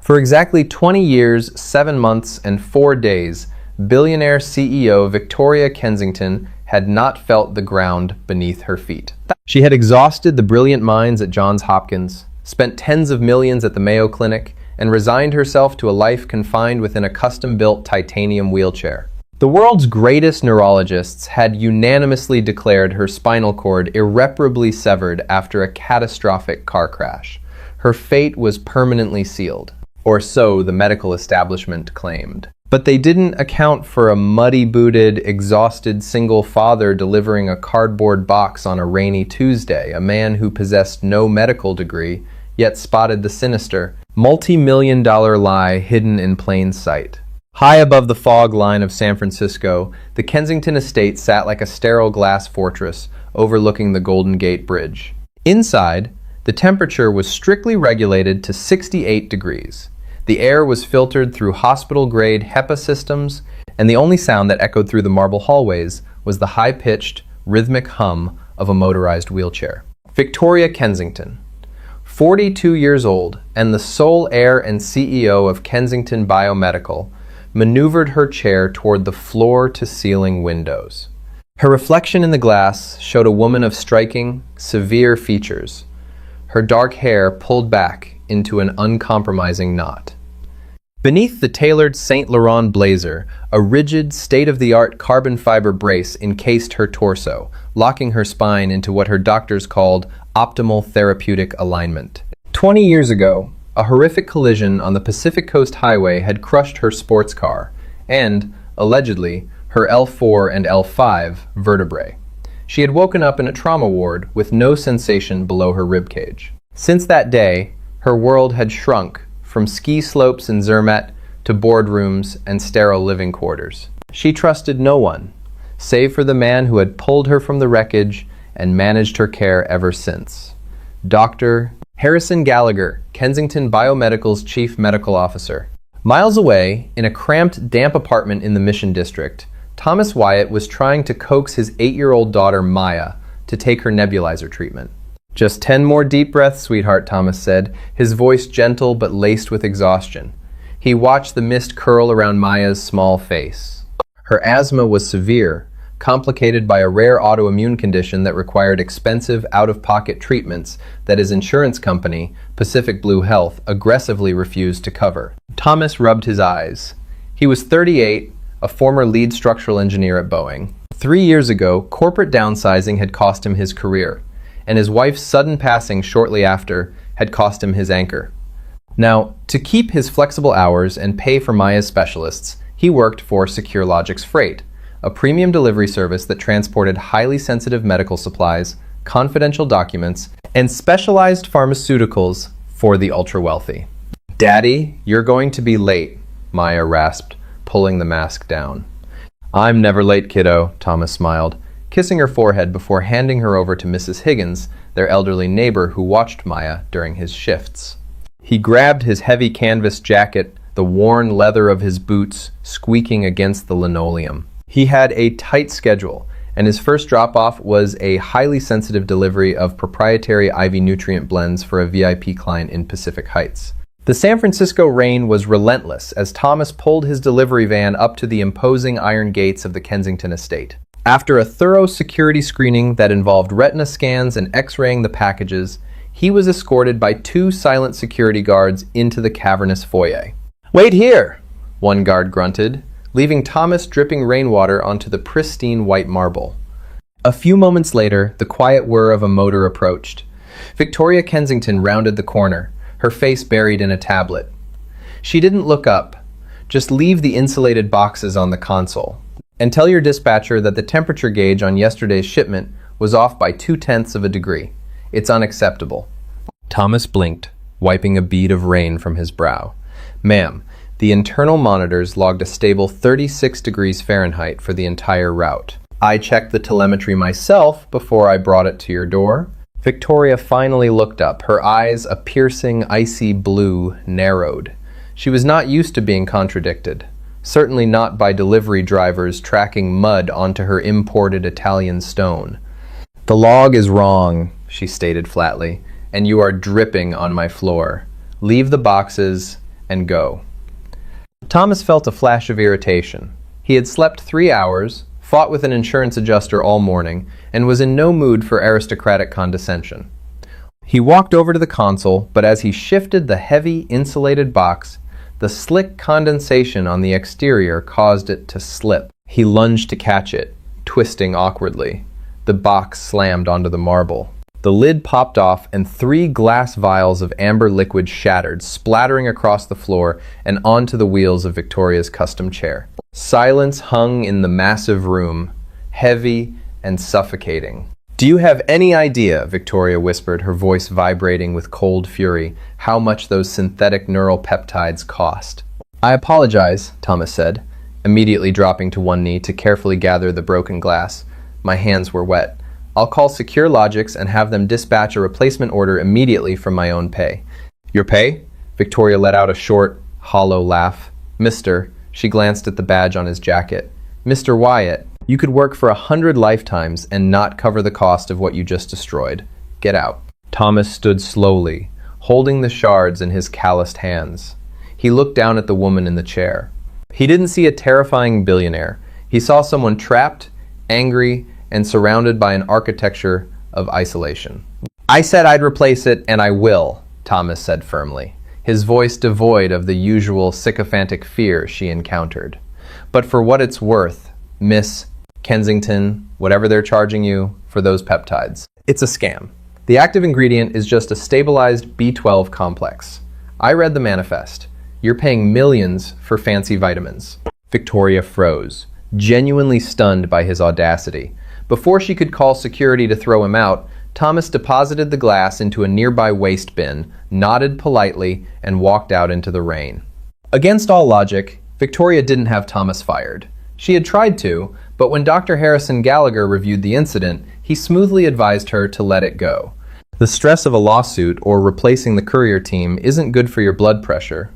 For exactly 20 years, 7 months, and 4 days, billionaire CEO Victoria Kensington had not felt the ground beneath her feet. She had exhausted the brilliant minds at Johns Hopkins, spent tens of millions at the Mayo Clinic, and resigned herself to a life confined within a custom-built titanium wheelchair. The world's greatest neurologists had unanimously declared her spinal cord irreparably severed after a catastrophic car crash. Her fate was permanently sealed, or so the medical establishment claimed. But they didn't account for a muddy-booted, exhausted single father delivering a cardboard box on a rainy Tuesday, a man who possessed no medical degree, yet spotted the sinister, multi-million-dollar lie hidden in plain sight. High above the fog line of San Francisco, the Kensington estate sat like a sterile glass fortress overlooking the Golden Gate Bridge. Inside, the temperature was strictly regulated to 68 degrees. The air was filtered through hospital-grade HEPA systems, and the only sound that echoed through the marble hallways was the high-pitched, rhythmic hum of a motorized wheelchair. Victoria Kensington, 42 years old and the sole heir and CEO of Kensington Biomedical, maneuvered her chair toward the floor-to-ceiling windows. Her reflection in the glass showed a woman of striking, severe features, her dark hair pulled back into an uncompromising knot. Beneath the tailored Saint Laurent blazer, a rigid, state-of-the-art carbon fiber brace encased her torso, locking her spine into what her doctors called optimal therapeutic alignment. 20 years ago, a horrific collision on the Pacific Coast Highway had crushed her sports car and, allegedly, her L4 and L5 vertebrae. She had woken up in a trauma ward with no sensation below her ribcage. Since that day, her world had shrunk from ski slopes in Zermatt to boardrooms and sterile living quarters. She trusted no one, save for the man who had pulled her from the wreckage and managed her care ever since. Dr. Harrison Gallagher, Kensington Biomedical's chief medical officer. Miles away, in a cramped, damp apartment in the Mission District, Thomas Wyatt was trying to coax his 8-year-old daughter, Maya, to take her nebulizer treatment. "Just 10 more deep breaths, sweetheart," Thomas said, his voice gentle but laced with exhaustion. He watched the mist curl around Maya's small face. Her asthma was severe, complicated by a rare autoimmune condition that required expensive, out-of-pocket treatments that his insurance company, Pacific Blue Health, aggressively refused to cover. Thomas rubbed his eyes. He was 38, a former lead structural engineer at Boeing. 3 years ago, corporate downsizing had cost him his career, and his wife's sudden passing shortly after had cost him his anchor. Now, to keep his flexible hours and pay for Maya's specialists, he worked for SecureLogix Freight, a premium delivery service that transported highly sensitive medical supplies, confidential documents, and specialized pharmaceuticals for the ultra-wealthy. "Daddy, you're going to be late," Maya rasped, pulling the mask down. "I'm never late, kiddo," Thomas smiled, kissing her forehead before handing her over to Mrs. Higgins, their elderly neighbor who watched Maya during his shifts. He grabbed his heavy canvas jacket, the worn leather of his boots squeaking against the linoleum. He had a tight schedule, and his first drop-off was a highly sensitive delivery of proprietary IV nutrient blends for a VIP client in Pacific Heights. The San Francisco rain was relentless as Thomas pulled his delivery van up to the imposing iron gates of the Kensington estate. After a thorough security screening that involved retina scans and x-raying the packages, he was escorted by 2 silent security guards into the cavernous foyer. "Wait here," one guard grunted, leaving Thomas dripping rainwater onto the pristine white marble. A few moments later, the quiet whir of a motor approached. Victoria Kensington rounded the corner, her face buried in a tablet. She didn't look up. "Just leave the insulated boxes on the console. And tell your dispatcher that the temperature gauge on yesterday's shipment was off by 0.2 of a degree. It's unacceptable." Thomas blinked, wiping a bead of rain from his brow. "Ma'am, the internal monitors logged a stable 36 degrees Fahrenheit for the entire route. I checked the telemetry myself before I brought it to your door." Victoria finally looked up, her eyes, a piercing, icy blue, narrowed. She was not used to being contradicted. Certainly not by delivery drivers tracking mud onto her imported Italian stone. "The log is wrong," she stated flatly, "and you are dripping on my floor. Leave the boxes and go. Thomas felt a flash of irritation. He had slept 3 hours, fought with an insurance adjuster all morning, and was in no mood for aristocratic condescension. He walked over to the console, but as he shifted the heavy, insulated box, the slick condensation on the exterior caused it to slip. He lunged to catch it, twisting awkwardly. The box slammed onto the marble. The lid popped off and 3 glass vials of amber liquid shattered, splattering across the floor and onto the wheels of Victoria's custom chair. Silence hung in the massive room, heavy and suffocating. "Do you have any idea," Victoria whispered, her voice vibrating with cold fury, "how much those synthetic neural peptides cost?" "I apologize," Thomas said, immediately dropping to one knee to carefully gather the broken glass. My hands were wet. "I'll call Secure Logics and have them dispatch a replacement order immediately from my own pay." "Your pay?" Victoria let out a short, hollow laugh. "Mr." She glanced at the badge on his jacket. "Mr. Wyatt, you could work for 100 lifetimes and not cover the cost of what you just destroyed. Get out." Thomas stood slowly, holding the shards in his calloused hands. He looked down at the woman in the chair. He didn't see a terrifying billionaire. He saw someone trapped, angry, and surrounded by an architecture of isolation. "I said I'd replace it, and I will," Thomas said firmly, his voice devoid of the usual sycophantic fear she encountered. "But for what it's worth, Miss Kensington, whatever they're charging you for those peptides, it's a scam. The active ingredient is just a stabilized B12 complex. I read the manifest. You're paying millions for fancy vitamins." Victoria froze, genuinely stunned by his audacity. Before she could call security to throw him out, Thomas deposited the glass into a nearby waste bin, nodded politely, and walked out into the rain. Against all logic, Victoria didn't have Thomas fired. She had tried to, but when Dr. Harrison Gallagher reviewed the incident, he smoothly advised her to let it go. The stress of a lawsuit or replacing the courier team isn't good for your blood pressure.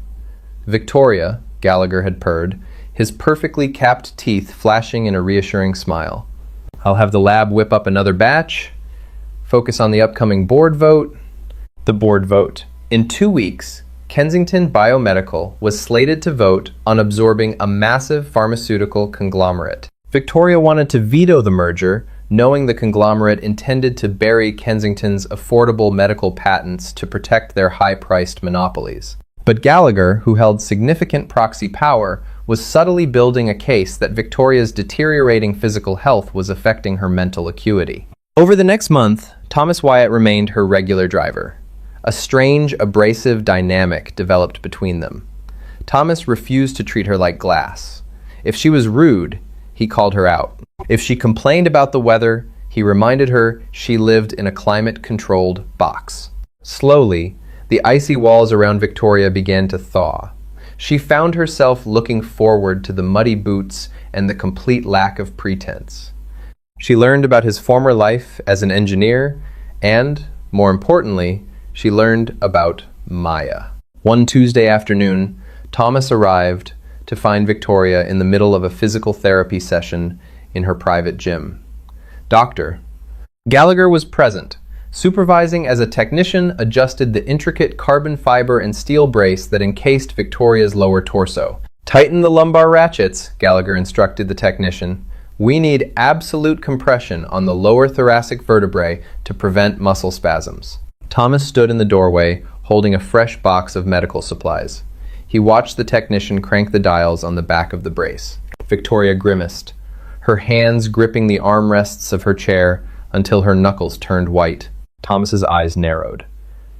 "Victoria," Gallagher had purred, his perfectly capped teeth flashing in a reassuring smile. "I'll have the lab whip up another batch. Focus on the upcoming board vote." The board vote. In 2 weeks, Kensington Biomedical was slated to vote on absorbing a massive pharmaceutical conglomerate. Victoria wanted to veto the merger, knowing the conglomerate intended to bury Kensington's affordable medical patents to protect their high-priced monopolies. But Gallagher, who held significant proxy power, was subtly building a case that Victoria's deteriorating physical health was affecting her mental acuity. Over the next month, Thomas Wyatt remained her regular driver. A strange, abrasive dynamic developed between them. Thomas refused to treat her like glass. If she was rude, he called her out. If she complained about the weather, he reminded her she lived in a climate-controlled box. Slowly, the icy walls around Victoria began to thaw. She found herself looking forward to the muddy boots and the complete lack of pretense. She learned about his former life as an engineer and, more importantly, she learned about Maya. One Tuesday afternoon, Thomas arrived to find Victoria in the middle of a physical therapy session in her private gym. "Doctor." Gallagher was present. Supervising as a technician, adjusted the intricate carbon fiber and steel brace that encased Victoria's lower torso. "Tighten the lumbar ratchets," Gallagher instructed the technician. "We need absolute compression on the lower thoracic vertebrae to prevent muscle spasms." Thomas stood in the doorway, holding a fresh box of medical supplies. He watched the technician crank the dials on the back of the brace. Victoria grimaced, her hands gripping the armrests of her chair until her knuckles turned white. Thomas's eyes narrowed.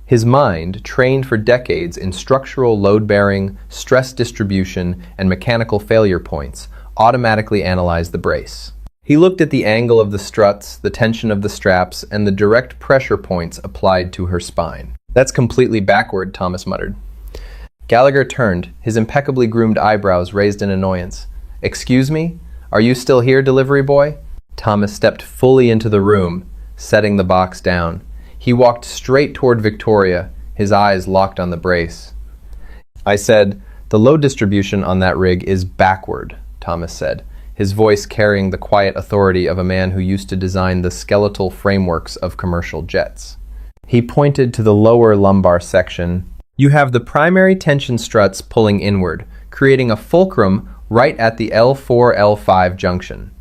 His mind, trained for decades in structural load-bearing, stress distribution, and mechanical failure points, automatically analyzed the brace. He looked at the angle of the struts, the tension of the straps, and the direct pressure points applied to her spine. "That's completely backward," Thomas muttered. Gallagher turned, his impeccably groomed eyebrows raised in annoyance. "Excuse me? Are you still here, delivery boy?" Thomas stepped fully into the room, setting the box down. He walked straight toward Victoria, his eyes locked on the brace. "I said, the load distribution on that rig is backward," Thomas said, his voice carrying the quiet authority of a man who used to design the skeletal frameworks of commercial jets. He pointed to the lower lumbar section. You have the primary tension struts pulling inward, creating a fulcrum right at the L4-L5 junction.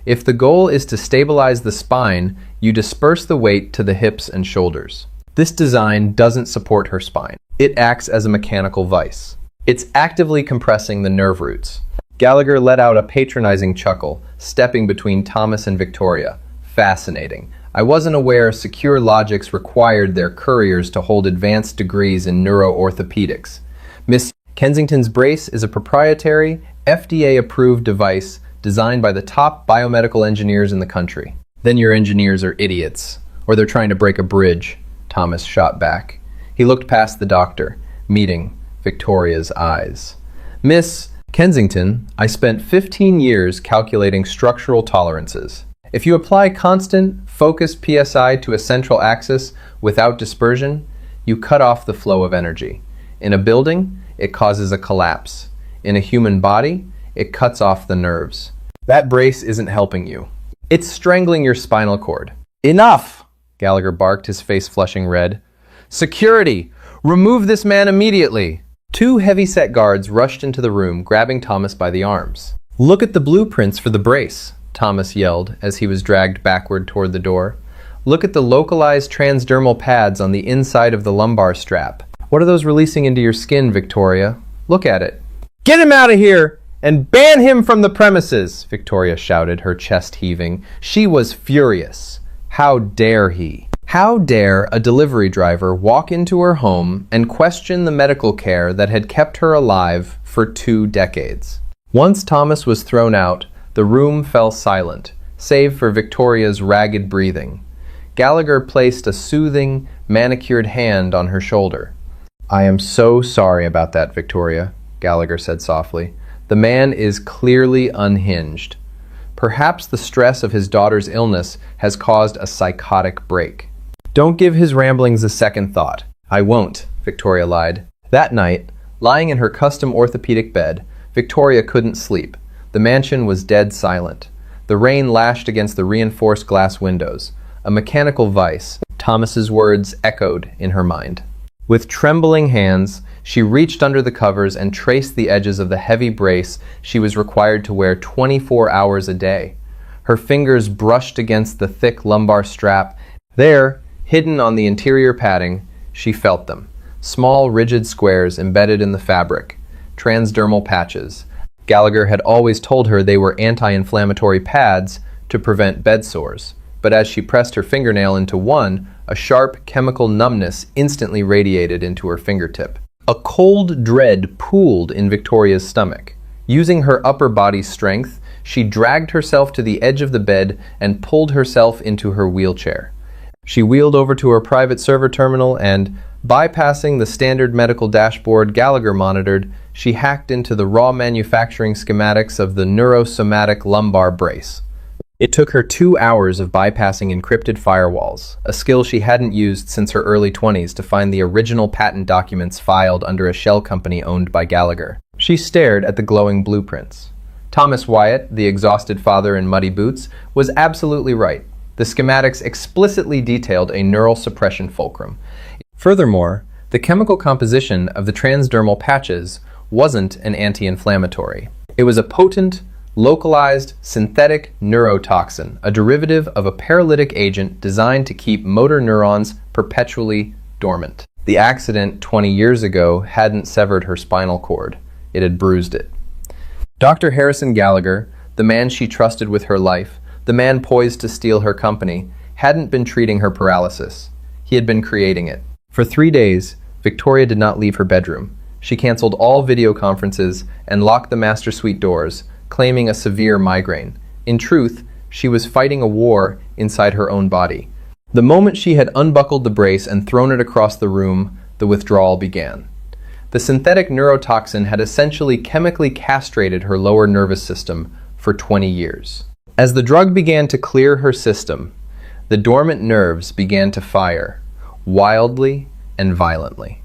If the goal is to stabilize the spine, you disperse the weight to the hips and shoulders. This design doesn't support her spine. It acts as a mechanical vice. It's actively compressing the nerve roots. Gallagher let out a patronizing chuckle, stepping between Thomas and Victoria. Fascinating. I wasn't aware Secure Logics required their couriers to hold advanced degrees in neuroorthopedics. Miss Kensington's brace is a proprietary, FDA-approved device designed by the top biomedical engineers in the country. Then your engineers are idiots, or they're trying to break a bridge, Thomas shot back. He looked past the doctor, meeting Victoria's eyes. Miss Kensington, I spent 15 years calculating structural tolerances. If you apply constant, focused PSI to a central axis without dispersion, you cut off the flow of energy. In a building, it causes a collapse. In a human body, it cuts off the nerves. That brace isn't helping you. It's strangling your spinal cord. Enough! Gallagher barked, his face flushing red. Security! Remove this man immediately! Two heavy-set guards rushed into the room, grabbing Thomas by the arms. Look at the blueprints for the brace, Thomas yelled as he was dragged backward toward the door. Look at the localized transdermal pads on the inside of the lumbar strap. What are those releasing into your skin, Victoria? Look at it. Get him out of here! And ban him from the premises, Victoria shouted, her chest heaving. She was furious. How dare he? How dare a delivery driver walk into her home and question the medical care that had kept her alive for 2 decades? Once Thomas was thrown out, the room fell silent, save for Victoria's ragged breathing. Gallagher placed a soothing, manicured hand on her shoulder. I am so sorry about that, Victoria, Gallagher said softly. The man is clearly unhinged. Perhaps the stress of his daughter's illness has caused a psychotic break. Don't give his ramblings a second thought. I won't, Victoria lied. That night, lying in her custom orthopedic bed, Victoria couldn't sleep. The mansion was dead silent. The rain lashed against the reinforced glass windows. A mechanical vice, Thomas's words echoed in her mind. With trembling hands, she reached under the covers and traced the edges of the heavy brace she was required to wear 24 hours a day. Her fingers brushed against the thick lumbar strap. There, hidden on the interior padding, she felt them. Small, rigid squares embedded in the fabric. Transdermal patches. Gallagher had always told her they were anti-inflammatory pads to prevent bed sores. But as she pressed her fingernail into one, a sharp chemical numbness instantly radiated into her fingertip. A cold dread pooled in Victoria's stomach. Using her upper body strength, she dragged herself to the edge of the bed and pulled herself into her wheelchair. She wheeled over to her private server terminal and, bypassing the standard medical dashboard Gallagher monitored, she hacked into the raw manufacturing schematics of the neurosomatic lumbar brace. It took her 2 hours of bypassing encrypted firewalls, a skill she hadn't used since her early 20s, to find the original patent documents filed under a shell company owned by Gallagher. She stared at the glowing blueprints. Thomas Wyatt, the exhausted father in muddy boots, was absolutely right. The schematics explicitly detailed a neural suppression fulcrum. Furthermore, the chemical composition of the transdermal patches wasn't an anti-inflammatory. It was a potent, localized, synthetic neurotoxin, a derivative of a paralytic agent designed to keep motor neurons perpetually dormant. The accident 20 years ago hadn't severed her spinal cord. It had bruised it. Dr. Harrison Gallagher, the man she trusted with her life, the man poised to steal her company, hadn't been treating her paralysis. He had been creating it. For 3 days, Victoria did not leave her bedroom. She canceled all video conferences and locked the master suite doors, claiming a severe migraine. In truth, she was fighting a war inside her own body. The moment she had unbuckled the brace and thrown it across the room, the withdrawal began. The synthetic neurotoxin had essentially chemically castrated her lower nervous system for 20 years. As the drug began to clear her system, the dormant nerves began to fire, wildly and violently.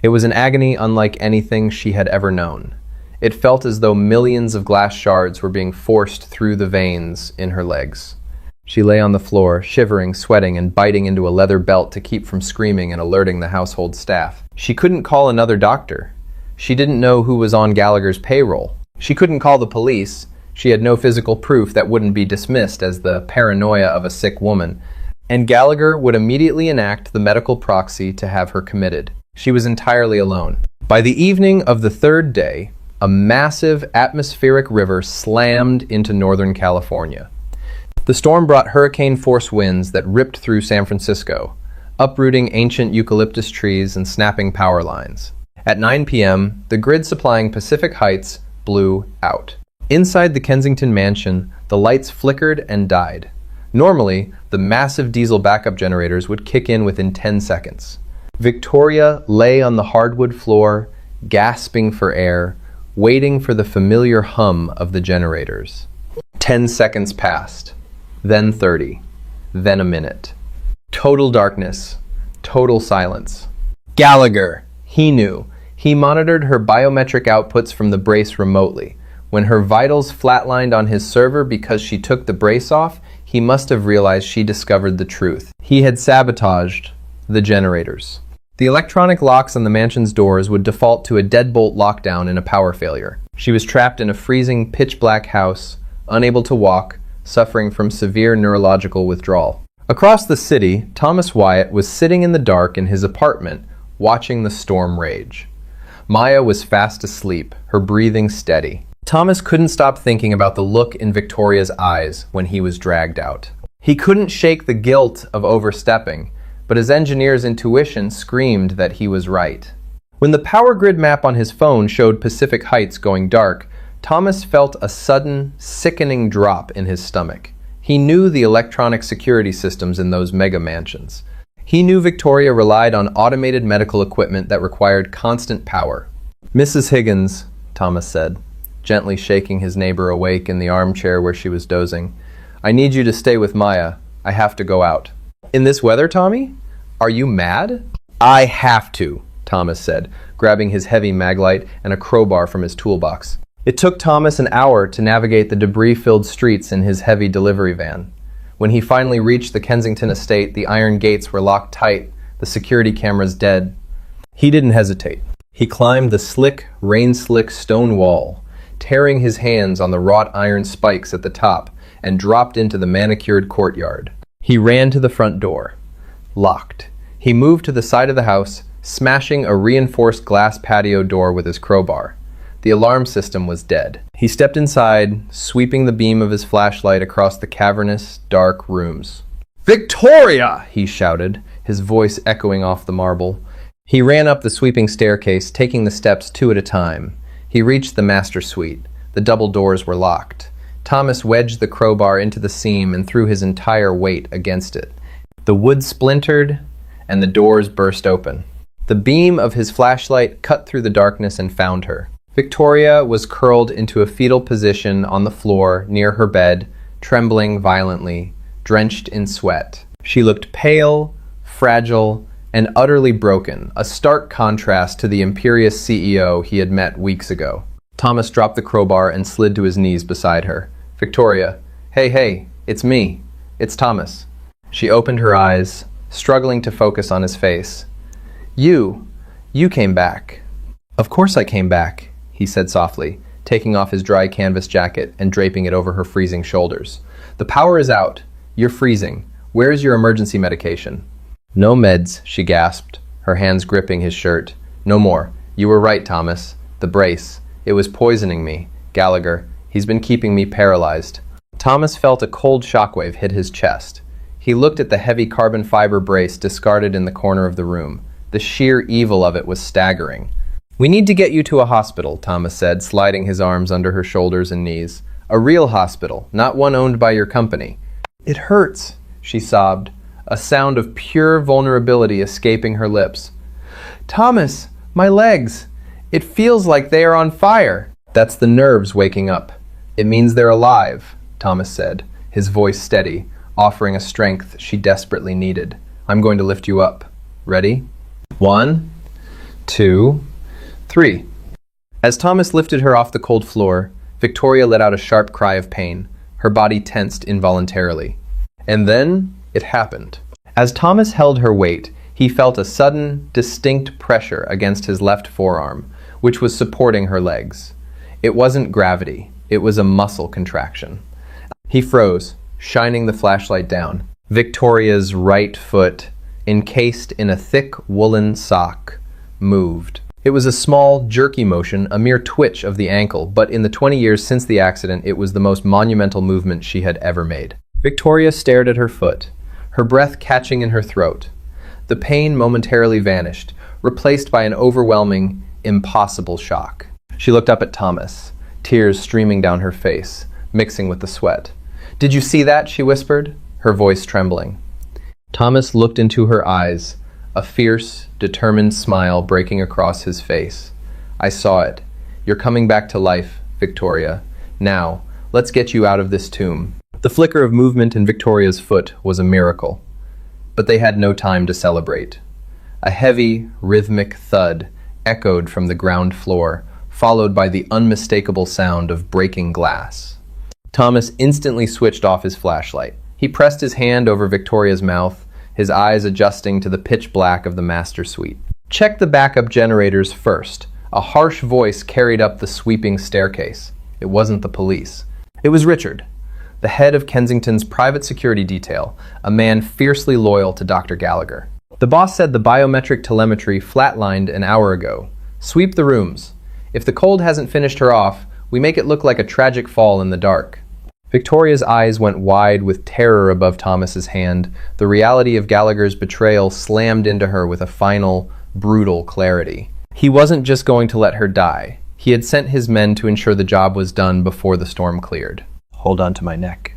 It was an agony unlike anything she had ever known. It felt as though millions of glass shards were being forced through the veins in her legs. She lay on the floor, shivering, sweating, and biting into a leather belt to keep from screaming and alerting the household staff. She couldn't call another doctor. She didn't know who was on Gallagher's payroll. She couldn't call the police. She had no physical proof that wouldn't be dismissed as the paranoia of a sick woman. And Gallagher would immediately enact the medical proxy to have her committed. She was entirely alone. By the evening of the third day, a massive atmospheric river slammed into Northern California. The storm brought hurricane-force winds that ripped through San Francisco, uprooting ancient eucalyptus trees and snapping power lines. At 9 p.m., the grid supplying Pacific Heights blew out. Inside the Kensington mansion, the lights flickered and died. Normally, the massive diesel backup generators would kick in within 10 seconds. Victoria lay on the hardwood floor, gasping for air, waiting for the familiar hum of the generators. 10 seconds passed, then 30, then a minute. Total darkness, total silence. Gallagher, he knew. He monitored her biometric outputs from the brace remotely. When her vitals flatlined on his server because she took the brace off, he must have realized she discovered the truth. He had sabotaged the generators. The electronic locks on the mansion's doors would default to a deadbolt lockdown in a power failure. She was trapped in a freezing, pitch-black house, unable to walk, suffering from severe neurological withdrawal. Across the city, Thomas Wyatt was sitting in the dark in his apartment, watching the storm rage. Maya was fast asleep, her breathing steady. Thomas couldn't stop thinking about the look in Victoria's eyes when he was dragged out. He couldn't shake the guilt of overstepping, but his engineer's intuition screamed that he was right. When the power grid map on his phone showed Pacific Heights going dark, Thomas felt a sudden, sickening drop in his stomach. He knew the electronic security systems in those mega mansions. He knew Victoria relied on automated medical equipment that required constant power. "Mrs. Higgins," Thomas said, gently shaking his neighbor awake in the armchair where she was dozing, "I need you to stay with Maya. I have to go out." "In this weather, Tommy? Are you mad?" "I have to," Thomas said, grabbing his heavy maglite and a crowbar from his toolbox. It took Thomas an hour to navigate the debris-filled streets in his heavy delivery van. When he finally reached the Kensington estate, the iron gates were locked tight, the security cameras dead. He didn't hesitate. He climbed the slick, rain-slick stone wall, tearing his hands on the wrought iron spikes at the top, and dropped into the manicured courtyard. He ran to the front door. Locked. He moved to the side of the house, smashing a reinforced glass patio door with his crowbar. The alarm system was dead. He stepped inside, sweeping the beam of his flashlight across the cavernous, dark rooms. "Victoria!" he shouted, his voice echoing off the marble. He ran up the sweeping staircase, taking the steps 2 at a time. He reached the master suite. The double doors were locked. Thomas wedged the crowbar into the seam and threw his entire weight against it. The wood splintered, and the doors burst open. The beam of his flashlight cut through the darkness and found her. Victoria was curled into a fetal position on the floor near her bed, trembling violently, drenched in sweat. She looked pale, fragile, and utterly broken, a stark contrast to the imperious CEO he had met weeks ago. Thomas dropped the crowbar and slid to his knees beside her. "Victoria, hey, it's me. It's Thomas." She opened her eyes, struggling to focus on his face. You came back." "Of course I came back," he said softly, taking off his dry canvas jacket and draping it over her freezing shoulders. "The power is out. You're freezing. Where is your emergency medication?" "No meds," she gasped, her hands gripping his shirt. "No more. You were right, Thomas. The brace. It was poisoning me. Gallagher. He's been keeping me paralyzed." Thomas felt a cold shockwave hit his chest. He looked at the heavy carbon fiber brace discarded in the corner of the room. The sheer evil of it was staggering. "We need to get you to a hospital," Thomas said, sliding his arms under her shoulders and knees. "A real hospital, not one owned by your company." "It hurts," she sobbed, a sound of pure vulnerability escaping her lips. "Thomas, my legs. It feels like they are on fire." "That's the nerves waking up. It means they're alive," Thomas said, his voice steady, offering a strength she desperately needed. "I'm going to lift you up. Ready? 1, 2, 3. As Thomas lifted her off the cold floor, Victoria let out a sharp cry of pain. Her body tensed involuntarily. And then it happened. As Thomas held her weight, He felt a sudden, distinct pressure against his left forearm, which was supporting her legs. It wasn't gravity, it was a muscle contraction. He froze, shining the flashlight down. Victoria's right foot, encased in a thick woolen sock, moved. It was a small, jerky motion, a mere twitch of the ankle, but in the 20 years since the accident, it was the most monumental movement she had ever made. Victoria stared at her foot, her breath catching in her throat. The pain momentarily vanished, replaced by an overwhelming, impossible shock. She looked up at Thomas, tears streaming down her face, mixing with the sweat. "Did you see that?" she whispered, her voice trembling. Thomas looked into her eyes, a fierce, determined smile breaking across his face. "I saw it. You're coming back to life, Victoria. Now, let's get you out of this tomb." The flicker of movement in Victoria's foot was a miracle. But they had no time to celebrate. A heavy, rhythmic thud echoed from the ground floor, followed by the unmistakable sound of breaking glass. Thomas instantly switched off his flashlight. He pressed his hand over Victoria's mouth, his eyes adjusting to the pitch black of the master suite. "Check the backup generators first." A harsh voice carried up the sweeping staircase. It wasn't the police. It was Richard, the head of Kensington's private security detail, a man fiercely loyal to Dr. Gallagher. The boss said the biometric telemetry flatlined an hour ago. "Sweep the rooms. If the cold hasn't finished her off, we make it look like a tragic fall in the dark." Victoria's eyes went wide with terror above Thomas's hand. The reality of Gallagher's betrayal slammed into her with a final, brutal clarity. He wasn't just going to let her die. He had sent his men to ensure the job was done before the storm cleared. "Hold on to my neck,"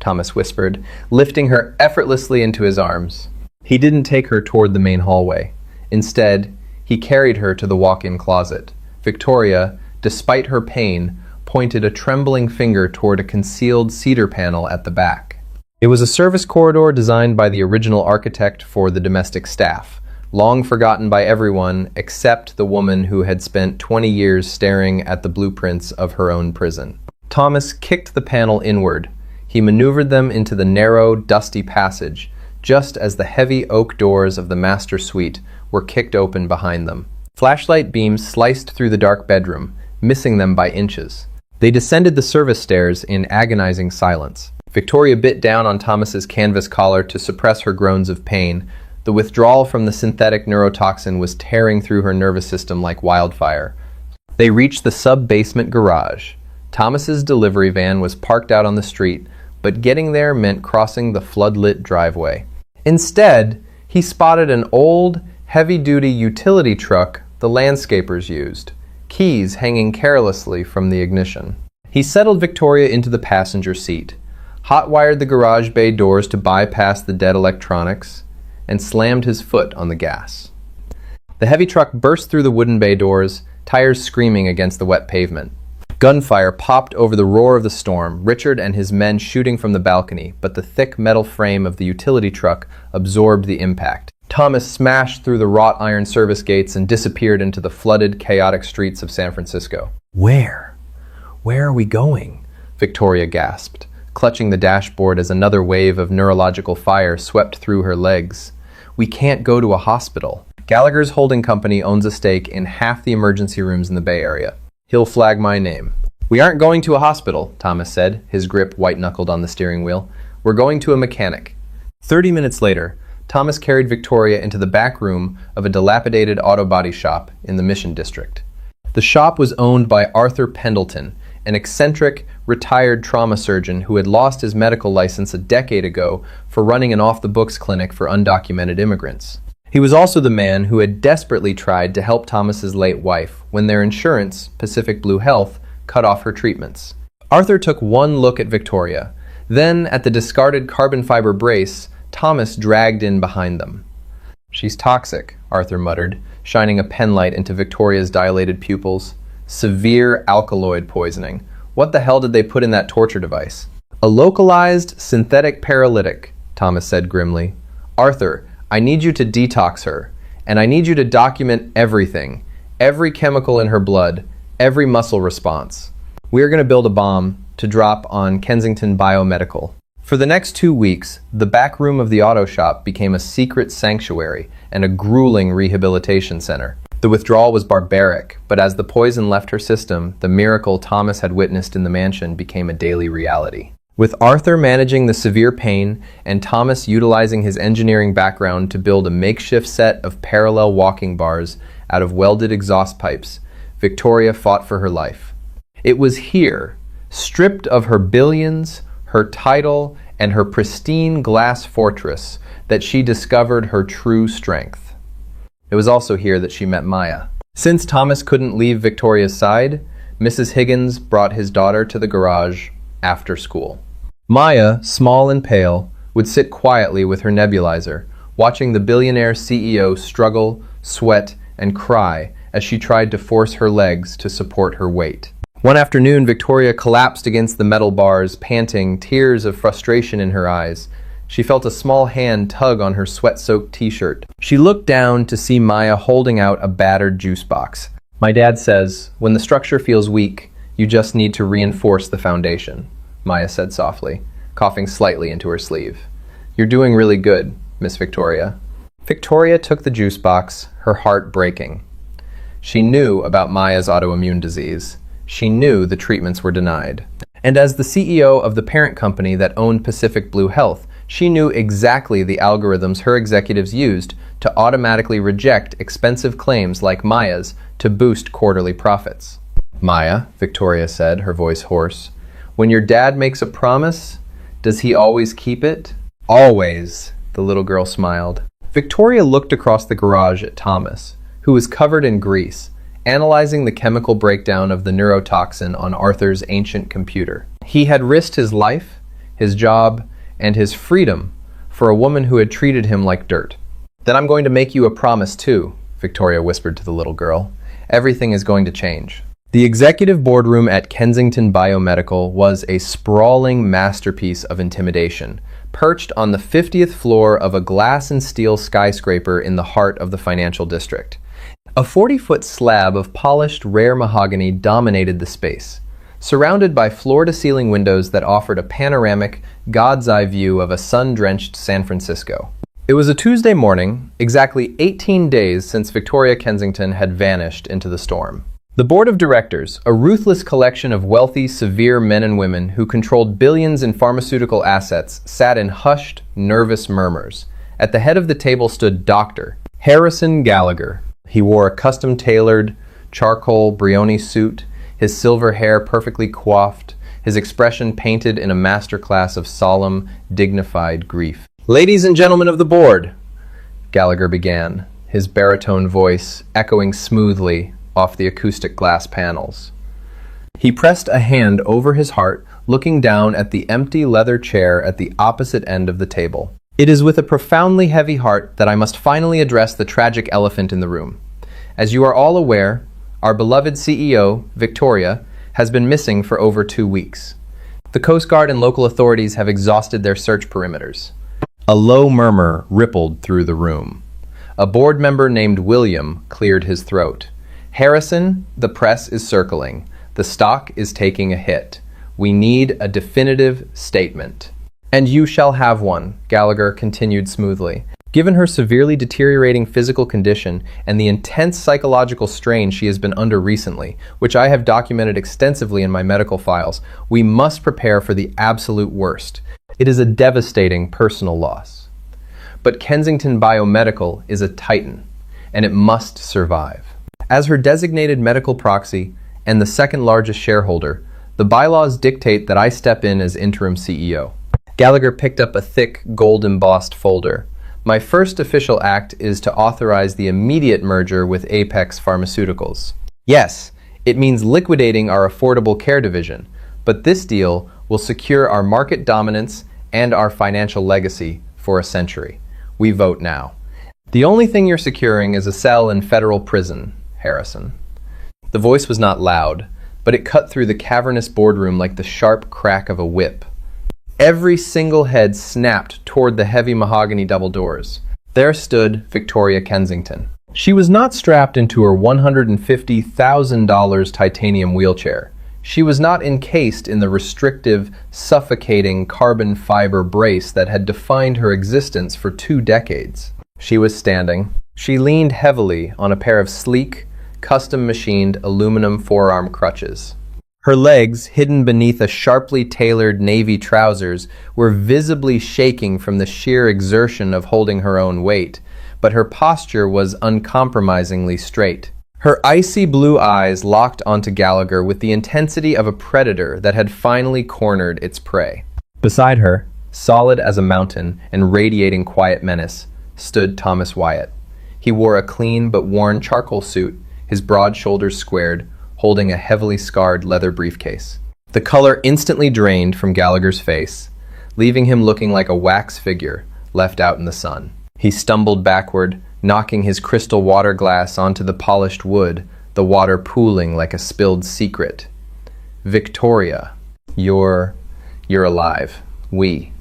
Thomas whispered, lifting her effortlessly into his arms. He didn't take her toward the main hallway. Instead, he carried her to the walk-in closet. Victoria, despite her pain, pointed a trembling finger toward a concealed cedar panel at the back. It was a service corridor designed by the original architect for the domestic staff, long forgotten by everyone except the woman who had spent 20 years staring at the blueprints of her own prison. Thomas kicked the panel inward. He maneuvered them into the narrow, dusty passage, just as the heavy oak doors of the master suite were kicked open behind them. Flashlight beams sliced through the dark bedroom, missing them by inches. They descended the service stairs in agonizing silence. Victoria bit down on Thomas's canvas collar to suppress her groans of pain. The withdrawal from the synthetic neurotoxin was tearing through her nervous system like wildfire. They reached the sub-basement garage. Thomas's delivery van was parked out on the street, but getting there meant crossing the floodlit driveway. Instead, he spotted an old, heavy-duty utility truck the landscapers used, keys hanging carelessly from the ignition. He settled Victoria into the passenger seat, hot-wired the garage bay doors to bypass the dead electronics, and slammed his foot on the gas. The heavy truck burst through the wooden bay doors, tires screaming against the wet pavement. Gunfire popped over the roar of the storm, Richard and his men shooting from the balcony, but the thick metal frame of the utility truck absorbed the impact. Thomas smashed through the wrought iron service gates and disappeared into the flooded, chaotic streets of San Francisco. Where? Where are we going?" Victoria gasped, clutching the dashboard as another wave of neurological fire swept through her legs. "We can't go to a hospital. Gallagher's holding company owns a stake in half the emergency rooms in the Bay Area. He'll flag my name." "We aren't going to a hospital," Thomas said, his grip white-knuckled on the steering wheel. "We're going to a mechanic." 30 minutes later, Thomas carried Victoria into the back room of a dilapidated auto body shop in the Mission District. The shop was owned by Arthur Pendleton, an eccentric, retired trauma surgeon who had lost his medical license a decade ago for running an off-the-books clinic for undocumented immigrants. He was also the man who had desperately tried to help Thomas's late wife when their insurance, Pacific Blue Health, cut off her treatments. Arthur took one look at Victoria. Then, at the discarded carbon fiber brace, Thomas dragged in behind them. "She's toxic," Arthur muttered, shining a penlight into Victoria's dilated pupils. "Severe alkaloid poisoning. What the hell did they put in that torture device?" "A localized synthetic paralytic," Thomas said grimly. "Arthur, I need you to detox her, and I need you to document everything, every chemical in her blood, every muscle response. We are going to build a bomb to drop on Kensington Biomedical." For the next 2 weeks, the back room of the auto shop became a secret sanctuary and a grueling rehabilitation center. The withdrawal was barbaric, but as the poison left her system, the miracle Thomas had witnessed in the mansion became a daily reality. With Arthur managing the severe pain and Thomas utilizing his engineering background to build a makeshift set of parallel walking bars out of welded exhaust pipes, Victoria fought for her life. It was here, stripped of her billions, her title, and her pristine glass fortress, that she discovered her true strength. It was also here that she met Maya. Since Thomas couldn't leave Victoria's side, Mrs. Higgins brought his daughter to the garage after school. Maya, small and pale, would sit quietly with her nebulizer, watching the billionaire CEO struggle, sweat, and cry as she tried to force her legs to support her weight. One afternoon, Victoria collapsed against the metal bars, panting, tears of frustration in her eyes. She felt a small hand tug on her sweat-soaked t-shirt. She looked down to see Maya holding out a battered juice box. "My dad says, when the structure feels weak, you just need to reinforce the foundation," Maya said softly, coughing slightly into her sleeve. "You're doing really good, Miss Victoria." Victoria took the juice box, her heart breaking. She knew about Maya's autoimmune disease. She knew the treatments were denied. And as the CEO of the parent company that owned Pacific Blue Health, she knew exactly the algorithms her executives used to automatically reject expensive claims like Maya's to boost quarterly profits. "Maya," Victoria said, her voice hoarse, "when your dad makes a promise, does he always keep it?" "Always," the little girl smiled. Victoria looked across the garage at Thomas, who was covered in grease, analyzing the chemical breakdown of the neurotoxin on Arthur's ancient computer. He had risked his life, his job, and his freedom for a woman who had treated him like dirt. "Then I'm going to make you a promise too," Victoria whispered to the little girl. "Everything is going to change." The executive boardroom at Kensington Biomedical was a sprawling masterpiece of intimidation, perched on the 50th floor of a glass and steel skyscraper in the heart of the financial district. A 40-foot slab of polished rare mahogany dominated the space, surrounded by floor-to-ceiling windows that offered a panoramic, God's-eye view of a sun-drenched San Francisco. It was a Tuesday morning, exactly 18 days since Victoria Kensington had vanished into the storm. The board of directors, a ruthless collection of wealthy, severe men and women who controlled billions in pharmaceutical assets, sat in hushed, nervous murmurs. At the head of the table stood Dr. Harrison Gallagher. He wore a custom-tailored, charcoal Brioni suit, his silver hair perfectly coiffed, his expression painted in a masterclass of solemn, dignified grief. "Ladies and gentlemen of the board," Gallagher began, his baritone voice echoing smoothly off the acoustic glass panels. He pressed a hand over his heart, looking down at the empty leather chair at the opposite end of the table. "It is with a profoundly heavy heart that I must finally address the tragic elephant in the room. As you are all aware, our beloved CEO, Victoria, has been missing for over 2 weeks. The Coast Guard and local authorities have exhausted their search perimeters." A low murmur rippled through the room. A board member named William cleared his throat. "Harrison, the press is circling. The stock is taking a hit. We need a definitive statement." "And you shall have one," Gallagher continued smoothly. "Given her severely deteriorating physical condition and the intense psychological strain she has been under recently, which I have documented extensively in my medical files, we must prepare for the absolute worst. It is a devastating personal loss. But Kensington Biomedical is a titan, and it must survive. As her designated medical proxy and the second largest shareholder, the bylaws dictate that I step in as interim CEO." Gallagher picked up a thick, gold-embossed folder. "My first official act is to authorize the immediate merger with Apex Pharmaceuticals. Yes, it means liquidating our affordable care division, but this deal will secure our market dominance and our financial legacy for a century. We vote now." "The only thing you're securing is a cell in federal prison, Harrison." The voice was not loud, but it cut through the cavernous boardroom like the sharp crack of a whip. Every single head snapped toward the heavy mahogany double doors. There stood Victoria Kensington. She was not strapped into her $150,000 titanium wheelchair. She was not encased in the restrictive, suffocating carbon fiber brace that had defined her existence for 2 decades. She was standing. She leaned heavily on a pair of sleek, custom-machined aluminum forearm crutches. Her legs, hidden beneath a sharply tailored navy trousers, were visibly shaking from the sheer exertion of holding her own weight, but her posture was uncompromisingly straight. Her icy blue eyes locked onto Gallagher with the intensity of a predator that had finally cornered its prey. Beside her, solid as a mountain and radiating quiet menace, stood Thomas Wyatt. He wore a clean but worn charcoal suit, his broad shoulders squared, holding a heavily scarred leather briefcase. The color instantly drained from Gallagher's face, leaving him looking like a wax figure left out in the sun. He stumbled backward, knocking his crystal water glass onto the polished wood, the water pooling like a spilled secret. "Victoria, you're alive. The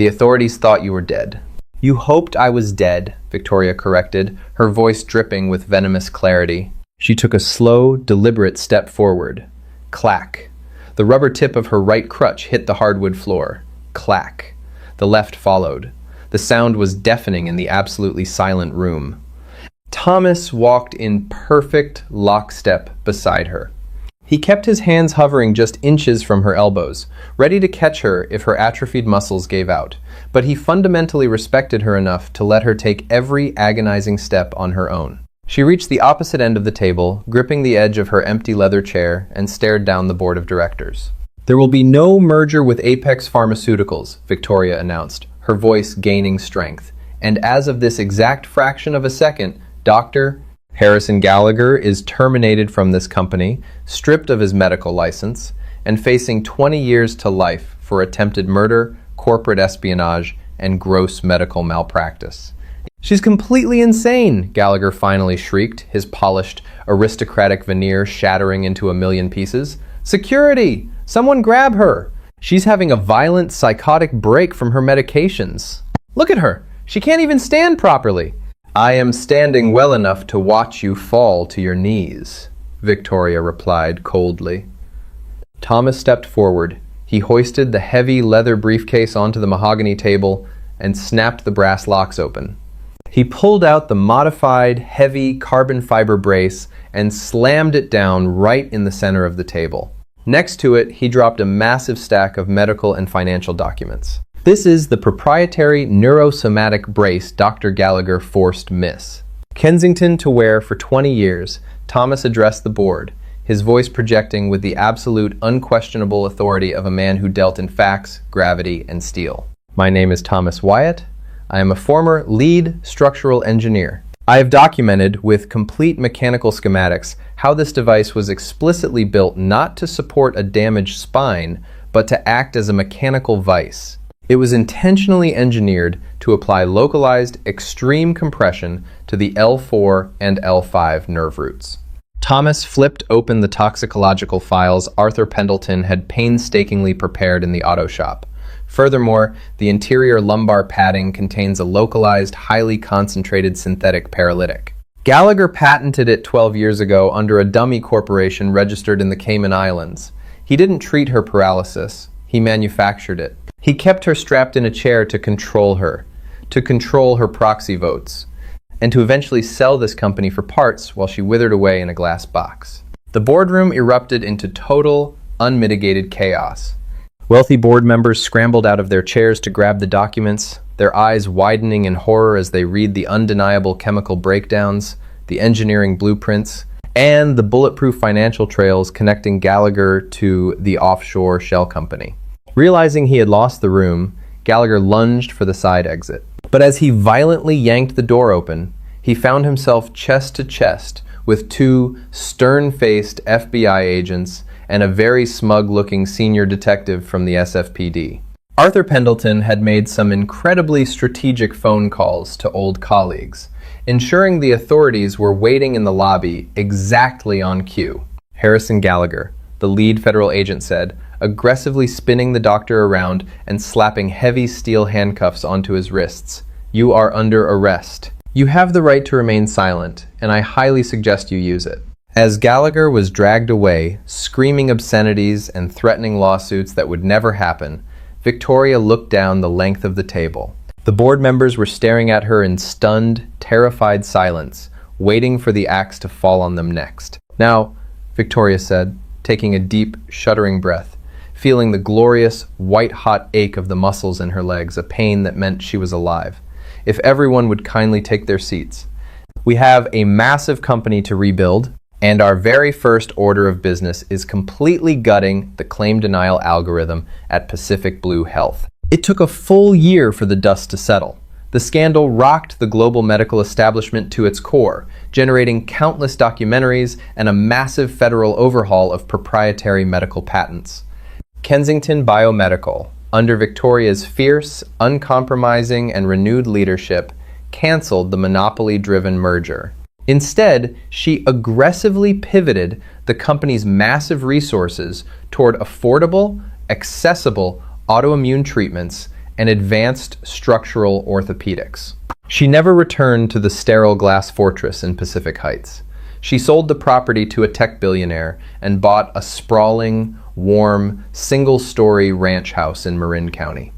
authorities thought you were dead." "You hoped I was dead," Victoria corrected, her voice dripping with venomous clarity. She took a slow, deliberate step forward. Clack. The rubber tip of her right crutch hit the hardwood floor. Clack. The left followed. The sound was deafening in the absolutely silent room. Thomas walked in perfect lockstep beside her. He kept his hands hovering just inches from her elbows, ready to catch her if her atrophied muscles gave out, but he fundamentally respected her enough to let her take every agonizing step on her own. She reached the opposite end of the table, gripping the edge of her empty leather chair, and stared down the board of directors. "There will be no merger with Apex Pharmaceuticals," Victoria announced, her voice gaining strength. "And as of this exact fraction of a second, Dr. Harrison Gallagher is terminated from this company, stripped of his medical license, and facing 20 years to life for attempted murder, corporate espionage, and gross medical malpractice." "She's completely insane," Gallagher finally shrieked, his polished, aristocratic veneer shattering into a million pieces. "Security! Someone grab her! She's having a violent, psychotic break from her medications. Look at her! She can't even stand properly!" "I am standing well enough to watch you fall to your knees," Victoria replied coldly. Thomas stepped forward. He hoisted the heavy leather briefcase onto the mahogany table and snapped the brass locks open. He pulled out the modified, heavy carbon fiber brace and slammed it down right in the center of the table. Next to it, he dropped a massive stack of medical and financial documents. "This is the proprietary neurosomatic brace Dr. Gallagher forced Miss Kensington to wear for 20 years, Thomas addressed the board, his voice projecting with the absolute, unquestionable authority of a man who dealt in facts, gravity, and steel. "My name is Thomas Wyatt. I am a former lead structural engineer. I have documented with complete mechanical schematics how this device was explicitly built not to support a damaged spine, but to act as a mechanical vice. It was intentionally engineered to apply localized extreme compression to the L4 and L5 nerve roots." Thomas flipped open the toxicological files Arthur Pendleton had painstakingly prepared in the auto shop. Furthermore, the interior lumbar padding contains a localized, highly concentrated synthetic paralytic. Gallagher patented it 12 years ago under a dummy corporation registered in the Cayman Islands. He didn't treat her paralysis. He manufactured it. He kept her strapped in a chair to control her proxy votes, and to eventually sell this company for parts while she withered away in a glass box. The boardroom erupted into total, unmitigated chaos. Wealthy board members scrambled out of their chairs to grab the documents, their eyes widening in horror as they read the undeniable chemical breakdowns, the engineering blueprints, and the bulletproof financial trails connecting Gallagher to the offshore shell company. Realizing he had lost the room, Gallagher lunged for the side exit. But as he violently yanked the door open, he found himself chest to chest with 2 stern-faced FBI agents and a very smug-looking senior detective from the SFPD. Arthur Pendleton had made some incredibly strategic phone calls to old colleagues, ensuring the authorities were waiting in the lobby exactly on cue. Harrison Gallagher, the lead federal agent, said, aggressively spinning the doctor around and slapping heavy steel handcuffs onto his wrists. "You are under arrest. You have the right to remain silent, and I highly suggest you use it." As Gallagher was dragged away, screaming obscenities and threatening lawsuits that would never happen, Victoria looked down the length of the table. The board members were staring at her in stunned, terrified silence, waiting for the axe to fall on them next. "Now," Victoria said, taking a deep, shuddering breath, feeling the glorious, white-hot ache of the muscles in her legs, a pain that meant she was alive. "If everyone would kindly take their seats. We have a massive company to rebuild, and our very first order of business is completely gutting the claim denial algorithm at Pacific Blue Health." It took a full year for the dust to settle. The scandal rocked the global medical establishment to its core, generating countless documentaries and a massive federal overhaul of proprietary medical patents. Kensington Biomedical, under Victoria's fierce, uncompromising, and renewed leadership, canceled the monopoly-driven merger. Instead, she aggressively pivoted the company's massive resources toward affordable, accessible autoimmune treatments and advanced structural orthopedics. She never returned to the sterile glass fortress in Pacific Heights. She sold the property to a tech billionaire and bought a sprawling, warm, single-story ranch house in Marin County.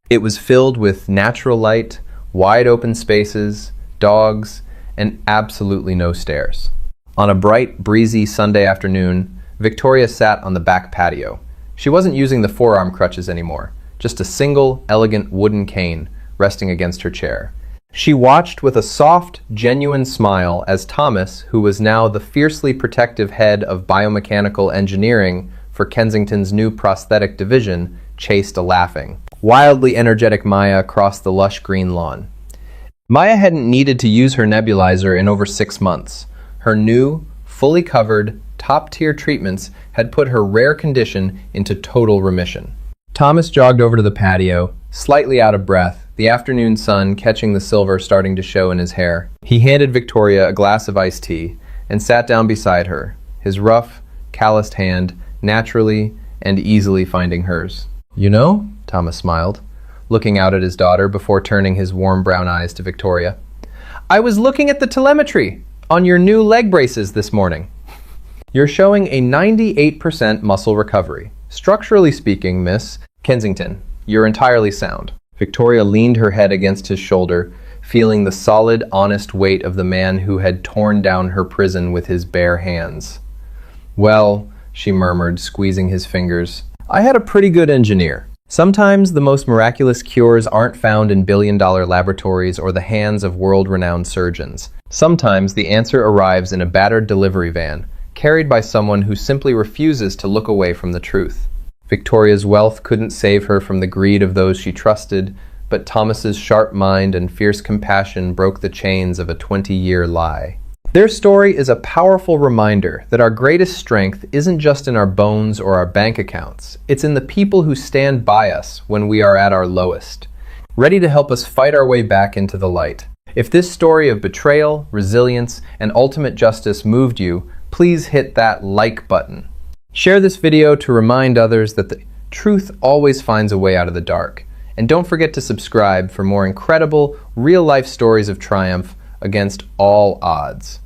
It was filled with natural light, wide open spaces, dogs, and absolutely no stairs. On a bright, breezy Sunday afternoon, Victoria sat on the back patio. She wasn't using the forearm crutches anymore, just a single, elegant wooden cane resting against her chair. She watched with a soft, genuine smile as Thomas, who was now the fiercely protective head of biomechanical engineering for Kensington's new prosthetic division, chased a laughing, wildly energetic Maya across the lush green lawn. Maya hadn't needed to use her nebulizer in over 6 months. Her new, fully covered, top-tier treatments had put her rare condition into total remission. Thomas jogged over to the patio, slightly out of breath, the afternoon sun catching the silver starting to show in his hair. He handed Victoria a glass of iced tea and sat down beside her, his rough, calloused hand naturally and easily finding hers. "You know," Thomas smiled, looking out at his daughter before turning his warm brown eyes to Victoria, "I was looking at the telemetry on your new leg braces this morning. You're showing a 98% muscle recovery. Structurally speaking, Miss Kensington, you're entirely sound." Victoria leaned her head against his shoulder, feeling the solid, honest weight of the man who had torn down her prison with his bare hands. "Well," she murmured, squeezing his fingers, "I had a pretty good engineer. Sometimes the most miraculous cures aren't found in billion-dollar laboratories or the hands of world-renowned surgeons. Sometimes the answer arrives in a battered delivery van, carried by someone who simply refuses to look away from the truth." Victoria's wealth couldn't save her from the greed of those she trusted, but Thomas's sharp mind and fierce compassion broke the chains of a 20-year lie. Their story is a powerful reminder that our greatest strength isn't just in our bones or our bank accounts. It's in the people who stand by us when we are at our lowest, ready to help us fight our way back into the light. If this story of betrayal, resilience, and ultimate justice moved you, please hit that like button. Share this video to remind others that the truth always finds a way out of the dark. And don't forget to subscribe for more incredible, real-life stories of triumph against all odds.